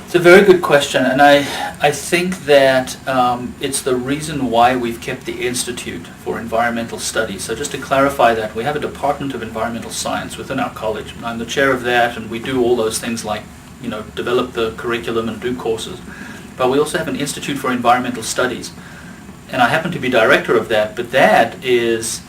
It's a very good question, and I think that it's the reason why we've kept the Institute for Environmental Studies. So just to clarify that, we have a Department of Environmental Science within our college. I'm the chair of that, and we do all those things like, develop the curriculum and do courses. But we also have an Institute for Environmental Studies, and I happen to be director of that, but that is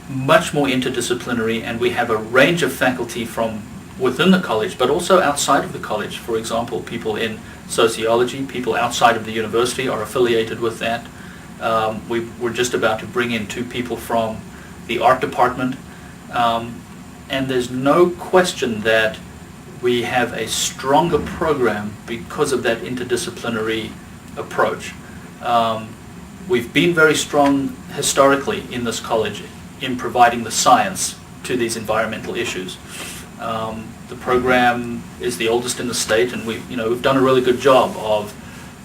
much more interdisciplinary, and we have a range of faculty from within the college, but also outside of the college. For example, people in sociology, people outside of the university are affiliated with that. We're just about to bring in 2 people from the art department. And there's no question that we have a stronger program because of that interdisciplinary approach. We've been very strong historically in this college in providing the science to these environmental issues. The program is the oldest in the state, and we've done a really good job of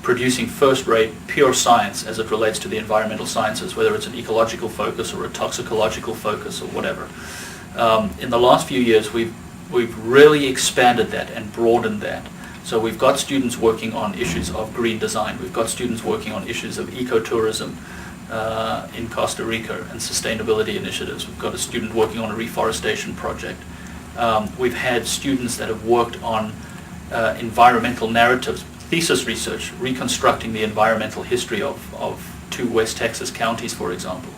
producing first-rate pure science as it relates to the environmental sciences, whether it's an ecological focus or a toxicological focus or whatever. In the last few years, we've really expanded that and broadened that. So we've got students working on issues of green design. We've got students working on issues of ecotourism in Costa Rica and sustainability initiatives. We've got a student working on a reforestation project. We've had students that have worked on environmental narratives, thesis research, reconstructing the environmental history of 2 West Texas counties, for example.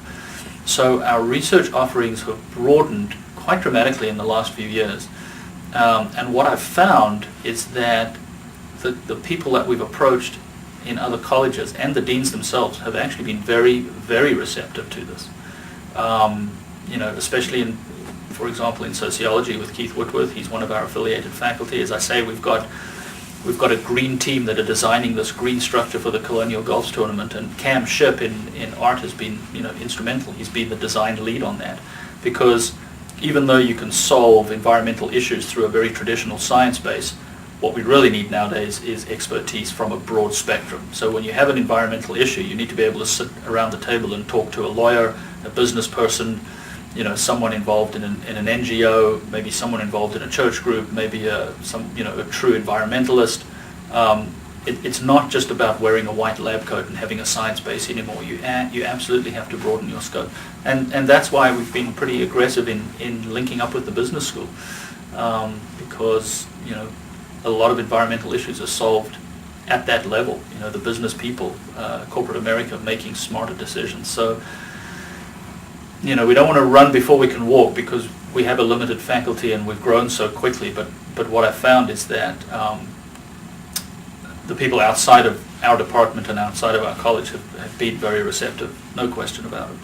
So our research offerings have broadened quite dramatically in the last few years. And what I've found is that the people that we've approached in other colleges and the deans themselves have actually been very, very receptive to this. Especially for example, in sociology with Keith Whitworth. He's one of our affiliated faculty. As I say, we've got a green team that are designing this green structure for the Colonial Golf Tournament, and Cam Shipp in art has been instrumental. He's been the design lead on that, because even though you can solve environmental issues through a very traditional science base, what we really need nowadays is expertise from a broad spectrum. So when you have an environmental issue, you need to be able to sit around the table and talk to a lawyer, a business person, someone involved in an NGO, maybe someone involved in a church group, maybe a true environmentalist. It's not just about wearing a white lab coat and having a science base anymore. You absolutely have to broaden your scope, and that's why we've been pretty aggressive in linking up with the business school, because a lot of environmental issues are solved at that level. The business people, corporate America, making smarter decisions. So. We don't want to run before we can walk, because we have a limited faculty and we've grown so quickly, but what I've found is that the people outside of our department and outside of our college have been very receptive, no question about it.